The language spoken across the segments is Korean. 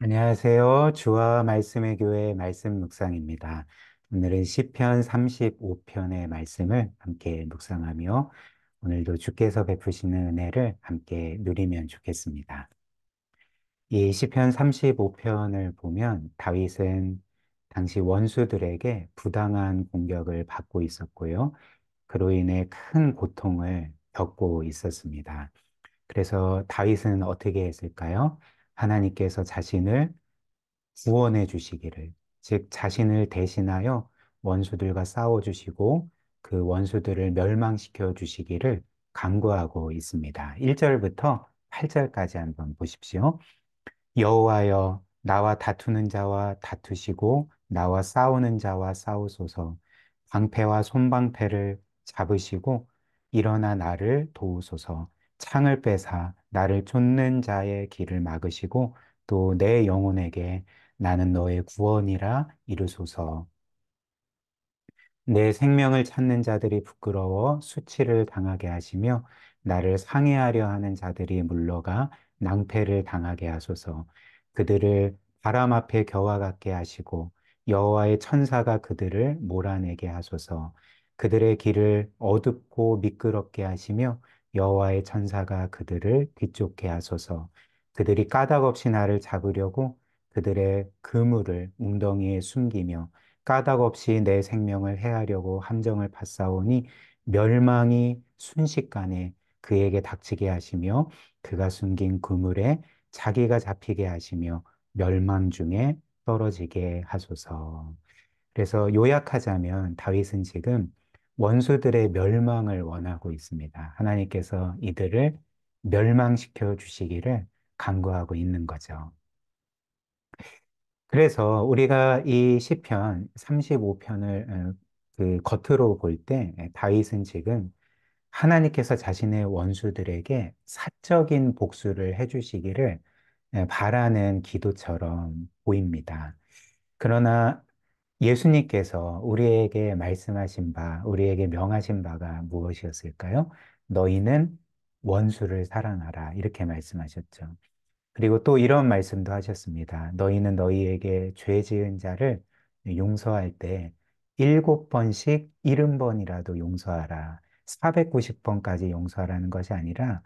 안녕하세요. 주와 말씀의 교회 말씀 묵상입니다. 오늘은 시편 35편의 말씀을 함께 묵상하며 오늘도 주께서 베푸시는 은혜를 함께 누리면 좋겠습니다. 이 시편 35편을 보면 다윗은 당시 원수들에게 부당한 공격을 받고 있었고요. 그로 인해 큰 고통을 겪고 있었습니다. 그래서 다윗은 어떻게 했을까요? 하나님께서 자신을 구원해 주시기를, 즉 자신을 대신하여 원수들과 싸워 주시고 그 원수들을 멸망시켜 주시기를 간구하고 있습니다. 1절부터 8절까지 한번 보십시오. 여호와여, 나와 다투는 자와 다투시고 나와 싸우는 자와 싸우소서. 방패와 손방패를 잡으시고 일어나 나를 도우소서. 창을 빼사 나를 쫓는 자의 길을 막으시고 또 내 영혼에게 나는 너의 구원이라 이르소서. 내 생명을 찾는 자들이 부끄러워 수치를 당하게 하시며 나를 상해하려 하는 자들이 물러가 낭패를 당하게 하소서. 그들을 바람 앞에 겨와 같게 하시고 여호와의 천사가 그들을 몰아내게 하소서. 그들의 길을 어둡고 미끄럽게 하시며 여호와의 천사가 그들을 뒤쫓게 하소서. 그들이 까닭없이 나를 잡으려고 그들의 그물을 웅덩이에 숨기며 까닭 없이 내 생명을 해하려고 함정을 파싸우니 멸망이 순식간에 그에게 닥치게 하시며 그가 숨긴 그물에 자기가 잡히게 하시며 멸망 중에 떨어지게 하소서. 그래서 요약하자면 다윗은 지금 원수들의 멸망을 원하고 있습니다. 하나님께서 이들을 멸망시켜 주시기를 간구하고 있는 거죠. 그래서 우리가 이 시편 35편을 그 겉으로 볼 때 다윗은 지금 하나님께서 자신의 원수들에게 사적인 복수를 해주시기를 바라는 기도처럼 보입니다. 그러나 예수님께서 우리에게 말씀하신 바, 우리에게 명하신 바가 무엇이었을까요? 너희는 원수를 사랑하라. 이렇게 말씀하셨죠. 그리고 또 이런 말씀도 하셨습니다. 너희는 너희에게 죄 지은 자를 용서할 때 7번씩 70번이라도 용서하라. 490번까지 용서하라는 것이 아니라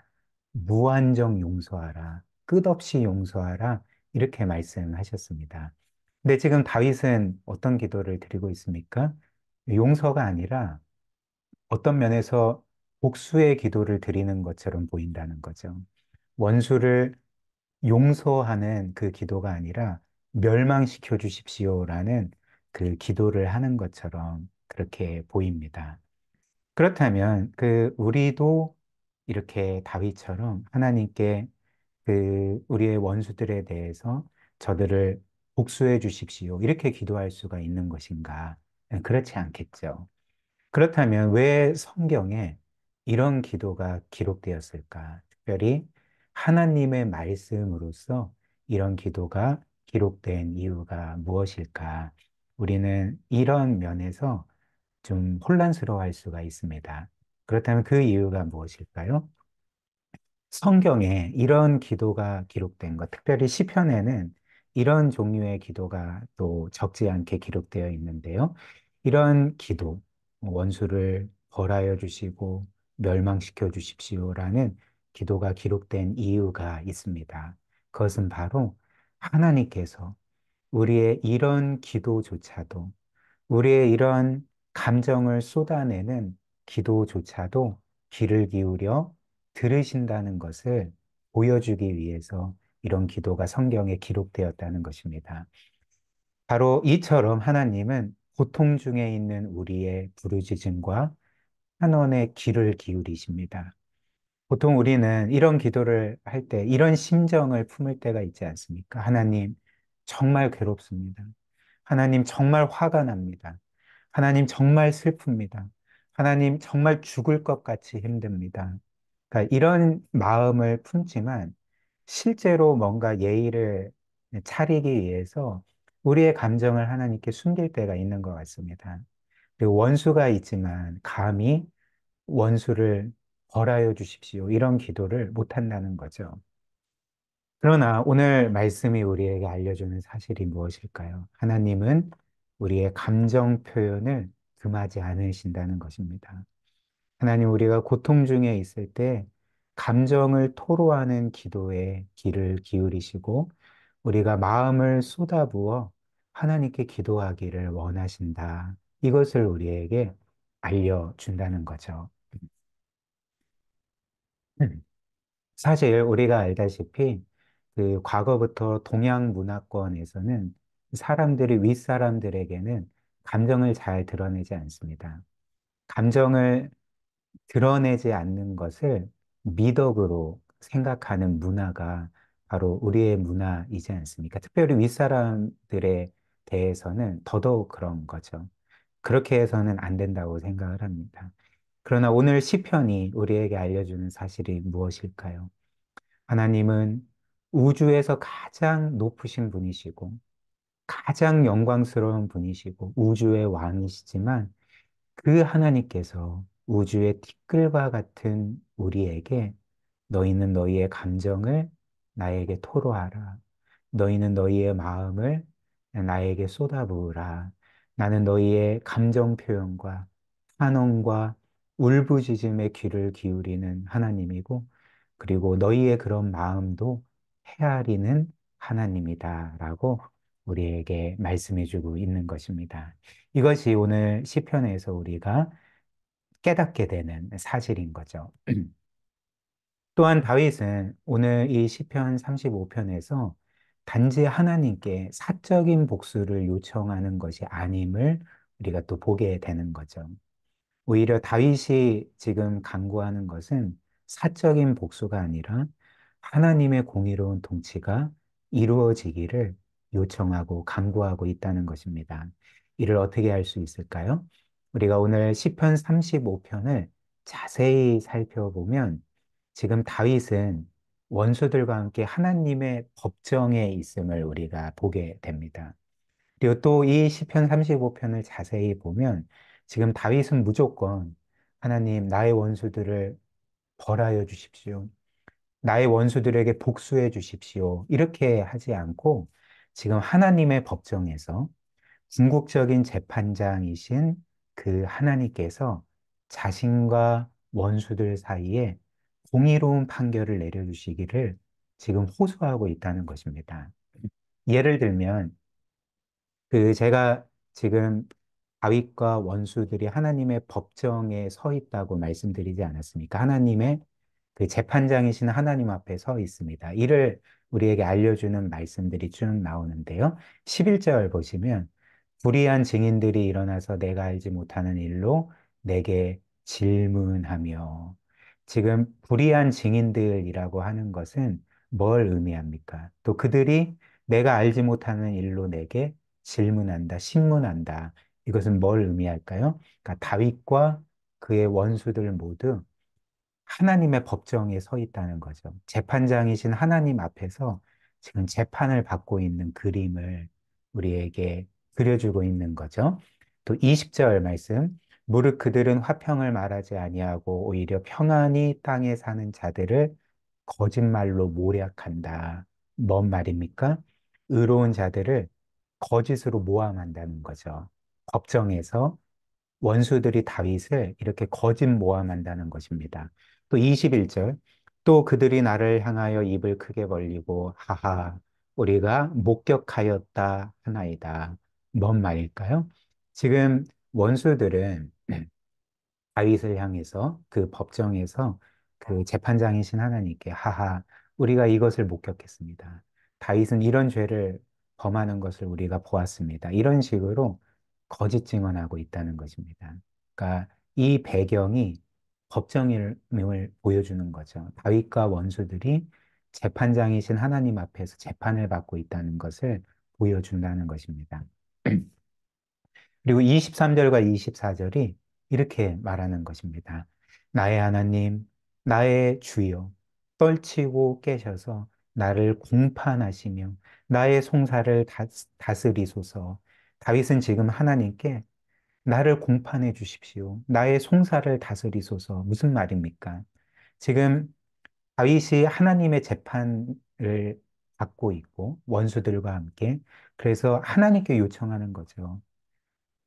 무한정 용서하라. 끝없이 용서하라. 이렇게 말씀하셨습니다. 근데 지금 다윗은 어떤 기도를 드리고 있습니까? 용서가 아니라 어떤 면에서 복수의 기도를 드리는 것처럼 보인다는 거죠. 원수를 용서하는 그 기도가 아니라 멸망시켜 주십시오라는 그 기도를 하는 것처럼 그렇게 보입니다. 그렇다면 그 우리도 이렇게 다윗처럼 하나님께 그 우리의 원수들에 대해서 저들을 복수해 주십시오. 이렇게 기도할 수가 있는 것인가? 그렇지 않겠죠. 그렇다면 왜 성경에 이런 기도가 기록되었을까? 특별히 하나님의 말씀으로서 이런 기도가 기록된 이유가 무엇일까? 우리는 이런 면에서 좀 혼란스러워할 수가 있습니다. 그렇다면 그 이유가 무엇일까요? 성경에 이런 기도가 기록된 것, 특별히 시편에는 이런 종류의 기도가 또 적지 않게 기록되어 있는데요. 이런 기도, 원수를 벌하여 주시고 멸망시켜 주십시오라는 기도가 기록된 이유가 있습니다. 그것은 바로 하나님께서 우리의 이런 기도조차도 우리의 이런 감정을 쏟아내는 기도조차도 귀를 기울여 들으신다는 것을 보여주기 위해서 이런 기도가 성경에 기록되었다는 것입니다. 바로 이처럼 하나님은 고통 중에 있는 우리의 부르짖음과 환원의 귀를 기울이십니다. 보통 우리는 이런 기도를 할 때 이런 심정을 품을 때가 있지 않습니까? 하나님, 정말 괴롭습니다. 하나님, 정말 화가 납니다. 하나님, 정말 슬픕니다. 하나님, 정말 죽을 것 같이 힘듭니다. 그러니까 이런 마음을 품지만 실제로 뭔가 예의를 차리기 위해서 우리의 감정을 하나님께 숨길 때가 있는 것 같습니다. 그리고 원수가 있지만 감히 원수를 벌하여 주십시오. 이런 기도를 못 한다는 거죠. 그러나 오늘 말씀이 우리에게 알려주는 사실이 무엇일까요? 하나님은 우리의 감정 표현을 금하지 않으신다는 것입니다. 하나님, 우리가 고통 중에 있을 때 감정을 토로하는 기도에 귀를 기울이시고 우리가 마음을 쏟아부어 하나님께 기도하기를 원하신다. 이것을 우리에게 알려준다는 거죠. 사실 우리가 알다시피 그 과거부터 동양 문화권에서는 사람들이 윗사람들에게는 감정을 잘 드러내지 않습니다. 감정을 드러내지 않는 것을 미덕으로 생각하는 문화가 바로 우리의 문화이지 않습니까? 특별히 윗사람들에 대해서는 더더욱 그런 거죠. 그렇게 해서는 안 된다고 생각을 합니다. 그러나 오늘 시편이 우리에게 알려주는 사실이 무엇일까요? 하나님은 우주에서 가장 높으신 분이시고, 가장 영광스러운 분이시고, 우주의 왕이시지만, 그 하나님께서 우주의 티끌과 같은 우리에게 너희는 너희의 감정을 나에게 토로하라. 너희는 너희의 마음을 나에게 쏟아부으라. 나는 너희의 감정 표현과 탄원과 울부짖음에 귀를 기울이는 하나님이고, 그리고 너희의 그런 마음도 헤아리는 하나님이다라고 우리에게 말씀해주고 있는 것입니다. 이것이 오늘 시편에서 우리가 깨닫게 되는 사실인 거죠. 또한 다윗은 오늘 이 시편 35편에서 단지 하나님께 사적인 복수를 요청하는 것이 아님을 우리가 또 보게 되는 거죠. 오히려 다윗이 지금 간구하는 것은 사적인 복수가 아니라 하나님의 공의로운 통치가 이루어지기를 요청하고 간구하고 있다는 것입니다. 이를 어떻게 할 수 있을까요? 우리가 오늘 시편 35편을 자세히 살펴보면 지금 다윗은 원수들과 함께 하나님의 법정에 있음을 우리가 보게 됩니다. 그리고 또 이 시편 35편을 자세히 보면 지금 다윗은 무조건 하나님 나의 원수들을 벌하여 주십시오. 나의 원수들에게 복수해 주십시오. 이렇게 하지 않고 지금 하나님의 법정에서 궁극적인 재판장이신 그 하나님께서 자신과 원수들 사이에 공의로운 판결을 내려주시기를 지금 호소하고 있다는 것입니다. 예를 들면 그 제가 지금 다윗과 원수들이 하나님의 법정에 서 있다고 말씀드리지 않았습니까? 하나님의 그 재판장이신 하나님 앞에 서 있습니다. 이를 우리에게 알려주는 말씀들이 쭉 나오는데요. 11절 보시면 불의한 증인들이 일어나서 내가 알지 못하는 일로 내게 질문하며 지금 불의한 증인들이라고 하는 것은 뭘 의미합니까? 또 그들이 내가 알지 못하는 일로 내게 질문한다, 신문한다. 이것은 뭘 의미할까요? 그러니까 다윗과 그의 원수들 모두 하나님의 법정에 서 있다는 거죠. 재판장이신 하나님 앞에서 지금 재판을 받고 있는 그림을 우리에게 그려주고 있는 거죠. 또 20절 말씀, 무릇 그들은 화평을 말하지 아니하고 오히려 평안히 땅에 사는 자들을 거짓말로 모략한다. 뭔 말입니까? 의로운 자들을 거짓으로 모함한다는 거죠. 법정에서 원수들이 다윗을 이렇게 거짓 모함한다는 것입니다. 또 21절, 또 그들이 나를 향하여 입을 크게 벌리고 하하 우리가 목격하였다 하나이다. 뭔 말일까요? 지금 원수들은 다윗을 향해서 그 법정에서 그 재판장이신 하나님께 하하 우리가 이것을 목격했습니다. 다윗은 이런 죄를 범하는 것을 우리가 보았습니다. 이런 식으로 거짓 증언하고 있다는 것입니다. 그러니까 이 배경이 법정임을 보여주는 거죠. 다윗과 원수들이 재판장이신 하나님 앞에서 재판을 받고 있다는 것을 보여준다는 것입니다. 그리고 23절과 24절이 이렇게 말하는 것입니다. 나의 하나님, 나의 주여, 떨치고 깨셔서 나를 공판하시며 나의 송사를 다스리소서. 다윗은 지금 하나님께 나를 공판해 주십시오. 나의 송사를 다스리소서. 무슨 말입니까? 지금 다윗이 하나님의 재판을 받고 있고, 원수들과 함께. 그래서 하나님께 요청하는 거죠.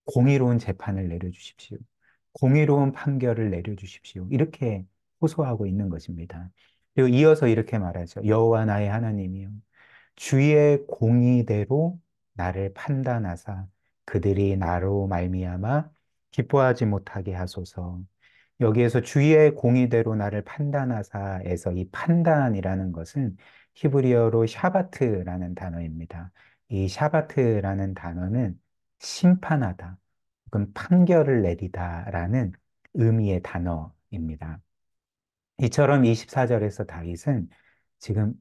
공의로운 재판을 내려주십시오. 공의로운 판결을 내려주십시오. 이렇게 호소하고 있는 것입니다. 그리고 이어서 이렇게 말하죠. 여호와 나의 하나님이요. 주의 공의대로 나를 판단하사 그들이 나로 말미암아 기뻐하지 못하게 하소서. 여기에서 주의 공의대로 나를 판단하사에서 이 판단이라는 것은 히브리어로 샤바트라는 단어입니다. 이 샤바트라는 단어는 심판하다, 혹은 판결을 내리다라는 의미의 단어입니다. 이처럼 24절에서 다윗은 지금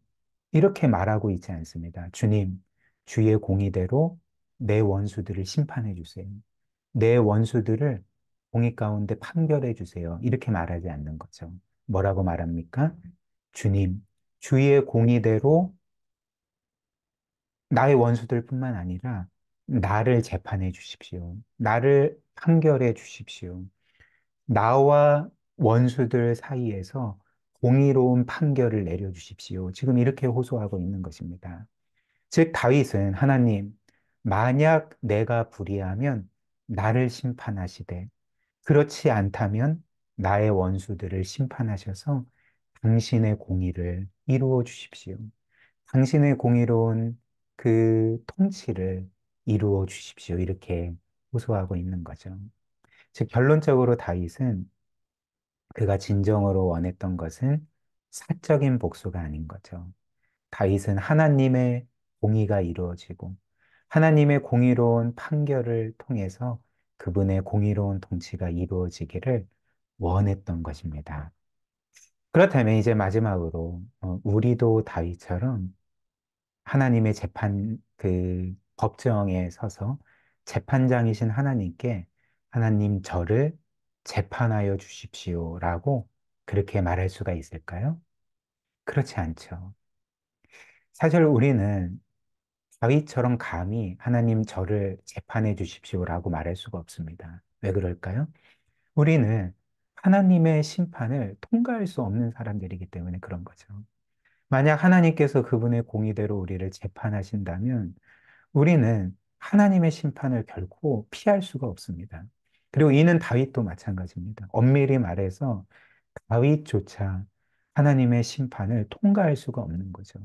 이렇게 말하고 있지 않습니다. 주님, 주의 공의대로 내 원수들을 심판해 주세요. 내 원수들을 공의 가운데 판결해 주세요. 이렇게 말하지 않는 거죠. 뭐라고 말합니까? 주님, 주의 공의대로 나의 원수들뿐만 아니라 나를 재판해 주십시오. 나를 판결해 주십시오. 나와 원수들 사이에서 공의로운 판결을 내려주십시오. 지금 이렇게 호소하고 있는 것입니다. 즉, 다윗은 하나님, 만약 내가 불의하면 나를 심판하시되, 그렇지 않다면 나의 원수들을 심판하셔서 당신의 공의를 이루어 주십시오. 당신의 공의로운 그 통치를 이루어 주십시오. 이렇게 호소하고 있는 거죠. 즉, 결론적으로 다윗은 그가 진정으로 원했던 것은 사적인 복수가 아닌 거죠. 다윗은 하나님의 공의가 이루어지고 하나님의 공의로운 판결을 통해서 그분의 공의로운 통치가 이루어지기를 원했던 것입니다. 그렇다면 이제 마지막으로 우리도 다윗처럼 하나님의 그 법정에 서서 재판장이신 하나님께 하나님 저를 재판하여 주십시오라고 그렇게 말할 수가 있을까요? 그렇지 않죠. 사실 우리는 다윗처럼 감히 하나님 저를 재판해 주십시오라고 말할 수가 없습니다. 왜 그럴까요? 우리는 하나님의 심판을 통과할 수 없는 사람들이기 때문에 그런 거죠. 만약 하나님께서 그분의 공의대로 우리를 재판하신다면 우리는 하나님의 심판을 결코 피할 수가 없습니다. 그리고 이는 다윗도 마찬가지입니다. 엄밀히 말해서 다윗조차 하나님의 심판을 통과할 수가 없는 거죠.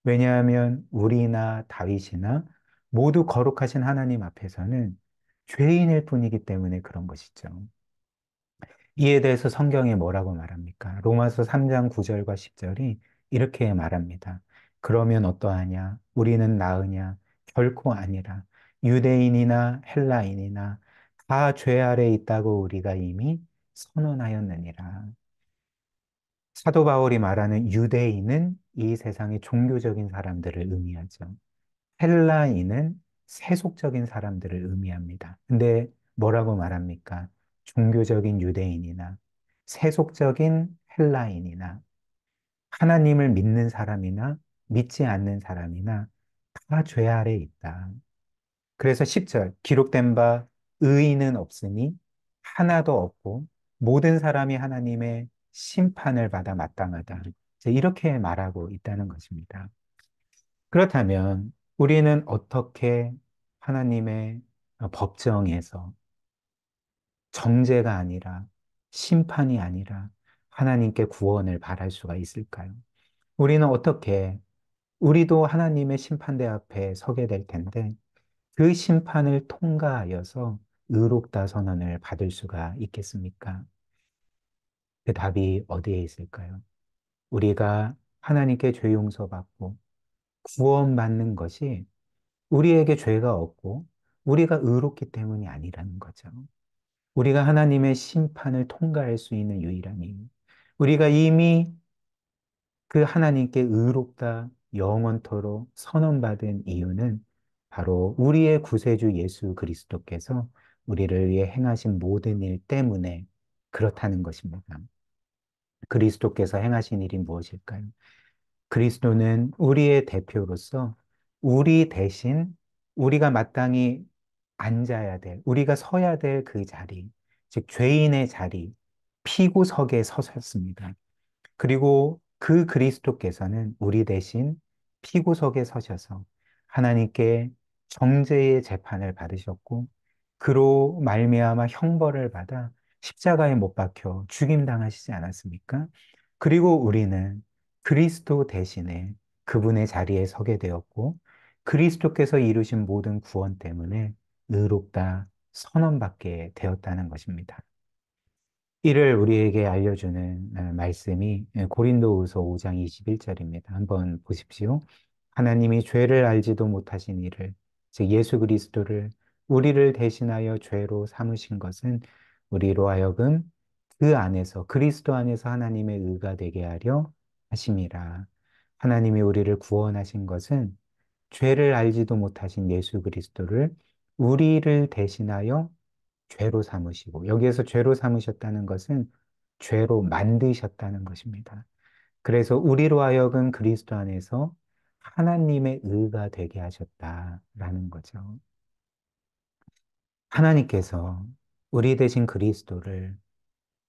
왜냐하면 우리나 다윗이나 모두 거룩하신 하나님 앞에서는 죄인일 뿐이기 때문에 그런 것이죠. 이에 대해서 성경이 뭐라고 말합니까? 로마서 3장 9절과 10절이 이렇게 말합니다. 그러면 어떠하냐? 우리는 나으냐? 결코 아니라. 유대인이나 헬라인이나 다 죄 아래 있다고 우리가 이미 선언하였느니라. 사도 바울이 말하는 유대인은 이 세상의 종교적인 사람들을 의미하죠. 헬라인은 세속적인 사람들을 의미합니다. 근데 뭐라고 말합니까? 종교적인 유대인이나 세속적인 헬라인이나 하나님을 믿는 사람이나 믿지 않는 사람이나 다 죄 아래 있다. 그래서 10절 기록된 바 의인은 없으니 하나도 없고 모든 사람이 하나님의 심판을 받아 마땅하다. 이제 이렇게 말하고 있다는 것입니다. 그렇다면 우리는 어떻게 하나님의 법정에서 정죄가 아니라 심판이 아니라 하나님께 구원을 바랄 수가 있을까요? 우리는 어떻게 우리도 하나님의 심판대 앞에 서게 될 텐데 그 심판을 통과하여서 의롭다 선언을 받을 수가 있겠습니까? 그 답이 어디에 있을까요? 우리가 하나님께 죄 용서받고 구원받는 것이 우리에게 죄가 없고 우리가 의롭기 때문이 아니라는 거죠. 우리가 하나님의 심판을 통과할 수 있는 유일한 이유. 우리가 이미 그 하나님께 의롭다 영원토록 선언받은 이유는 바로 우리의 구세주 예수 그리스도께서 우리를 위해 행하신 모든 일 때문에 그렇다는 것입니다. 그리스도께서 행하신 일이 무엇일까요? 그리스도는 우리의 대표로서 우리 대신 우리가 마땅히 앉아야 될, 우리가 서야 될 그 자리, 즉 죄인의 자리, 피고석에 서셨습니다. 그리고 그 그리스도께서는 우리 대신 피고석에 서셔서 하나님께 정죄의 재판을 받으셨고 그로 말미암아 형벌을 받아 십자가에 못 박혀 죽임당하시지 않았습니까? 그리고 우리는 그리스도 대신에 그분의 자리에 서게 되었고 그리스도께서 이루신 모든 구원 때문에 의롭다 선언받게 되었다는 것입니다. 이를 우리에게 알려주는 말씀이 고린도후서 5장 21절입니다. 한번 보십시오. 하나님이 죄를 알지도 못하신 이를, 즉 예수 그리스도를 우리를 대신하여 죄로 삼으신 것은 우리로 하여금 그 안에서 그리스도 안에서 하나님의 의가 되게 하려 하심이라. 하나님이 우리를 구원하신 것은 죄를 알지도 못하신 예수 그리스도를 우리를 대신하여 죄로 삼으시고, 여기에서 죄로 삼으셨다는 것은 죄로 만드셨다는 것입니다. 그래서 우리로 하여금 그리스도 안에서 하나님의 의가 되게 하셨다라는 거죠. 하나님께서 우리 대신 그리스도를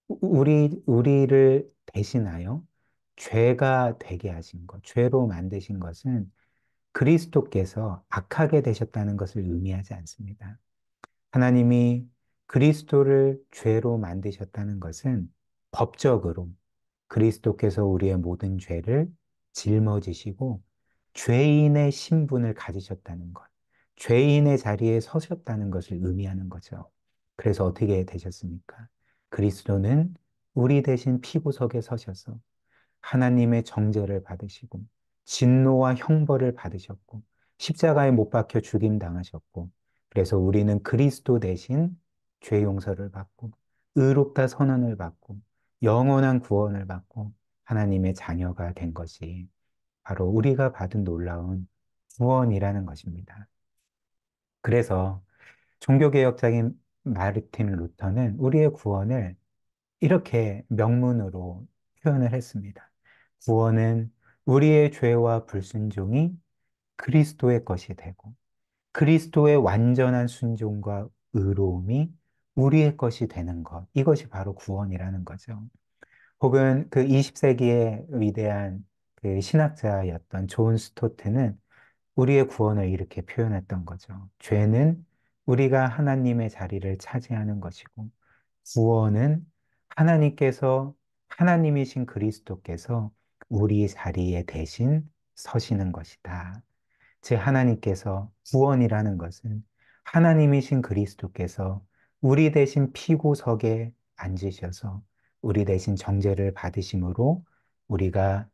우리를 대신하여 죄가 되게 하신 것, 죄로 만드신 것은 그리스도께서 악하게 되셨다는 것을 의미하지 않습니다. 하나님이 그리스도를 죄로 만드셨다는 것은 법적으로 그리스도께서 우리의 모든 죄를 짊어지시고 죄인의 신분을 가지셨다는 것, 죄인의 자리에 서셨다는 것을 의미하는 거죠. 그래서 어떻게 되셨습니까? 그리스도는 우리 대신 피고석에 서셔서 하나님의 정죄를 받으시고 진노와 형벌을 받으셨고 십자가에 못 박혀 죽임 당하셨고 그래서 우리는 그리스도 대신 죄 용서를 받고 의롭다 선언을 받고 영원한 구원을 받고 하나님의 자녀가 된 것이 바로 우리가 받은 놀라운 구원이라는 것입니다. 그래서 종교개혁자인 마르틴 루터는 우리의 구원을 이렇게 명문으로 표현을 했습니다. 구원은 우리의 죄와 불순종이 그리스도의 것이 되고 그리스도의 완전한 순종과 의로움이 우리의 것이 되는 것. 이것이 바로 구원이라는 거죠. 혹은 그 20세기의 위대한 그 신학자였던 존 스토트는 우리의 구원을 이렇게 표현했던 거죠. 죄는 우리가 하나님의 자리를 차지하는 것이고, 구원은 하나님께서, 하나님이신 그리스도께서 우리 자리에 대신 서시는 것이다. 즉, 하나님께서 구원이라는 것은 하나님이신 그리스도께서 우리 대신 피고석에 앉으셔서 우리 대신 정죄를 받으심으로 우리가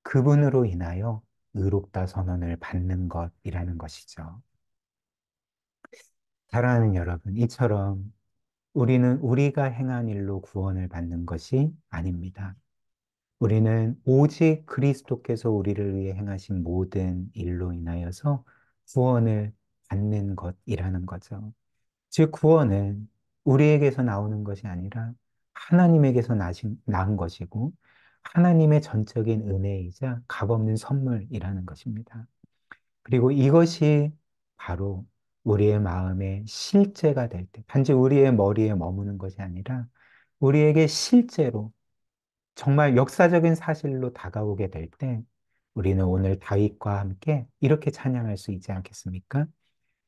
그분으로 인하여 의롭다 선언을 받는 것이라는 것이죠. 사랑하는 여러분, 이처럼 우리는 우리가 행한 일로 구원을 받는 것이 아닙니다. 우리는 오직 그리스도께서 우리를 위해 행하신 모든 일로 인하여서 구원을 받는 것이라는 거죠. 즉, 구원은 우리에게서 나오는 것이 아니라 하나님에게서 나은 것이고 하나님의 전적인 은혜이자 값없는 선물이라는 것입니다. 그리고 이것이 바로 우리의 마음의 실제가 될 때, 단지 우리의 머리에 머무는 것이 아니라 우리에게 실제로 정말 역사적인 사실로 다가오게 될 때, 우리는 오늘 다윗과 함께 이렇게 찬양할 수 있지 않겠습니까?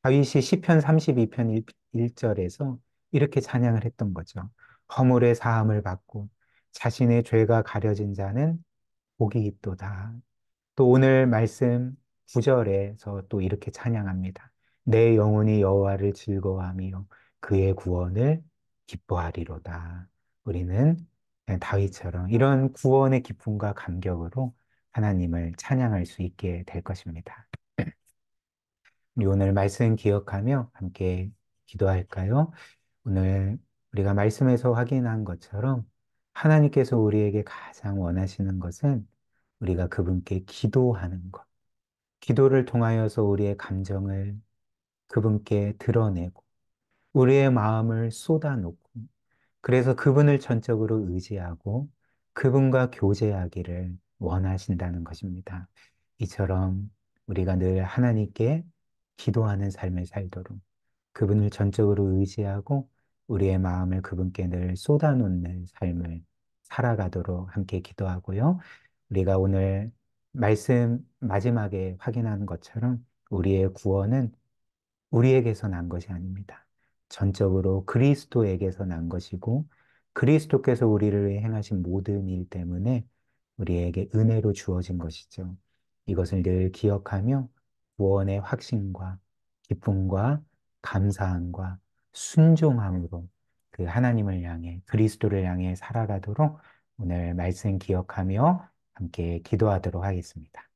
다윗이 시편 32편 1절에서 이렇게 찬양을 했던 거죠. 허물의 사함을 받고 자신의 죄가 가려진 자는 복이 있도다. 또 오늘 말씀 9절에서 또 이렇게 찬양합니다. 내 영혼이 여호와를 즐거워하며 그의 구원을 기뻐하리로다. 우리는 다윗처럼 이런 구원의 기쁨과 감격으로 하나님을 찬양할 수 있게 될 것입니다. 우리 오늘 말씀 기억하며 함께 기도할까요? 오늘 우리가 말씀에서 확인한 것처럼 하나님께서 우리에게 가장 원하시는 것은 우리가 그분께 기도하는 것. 기도를 통하여서 우리의 감정을 그분께 드러내고 우리의 마음을 쏟아놓고 그래서 그분을 전적으로 의지하고 그분과 교제하기를 원하신다는 것입니다. 이처럼 우리가 늘 하나님께 기도하는 삶을 살도록 그분을 전적으로 의지하고 우리의 마음을 그분께 늘 쏟아놓는 삶을 살아가도록 함께 기도하고요. 우리가 오늘 말씀 마지막에 확인하는 것처럼 우리의 구원은 우리에게서 난 것이 아닙니다. 전적으로 그리스도에게서 난 것이고 그리스도께서 우리를 위해 행하신 모든 일 때문에 우리에게 은혜로 주어진 것이죠. 이것을 늘 기억하며 구원의 확신과 기쁨과 감사함과 순종함으로 그 하나님을 향해 그리스도를 향해 살아가도록 오늘 말씀 기억하며 함께 기도하도록 하겠습니다.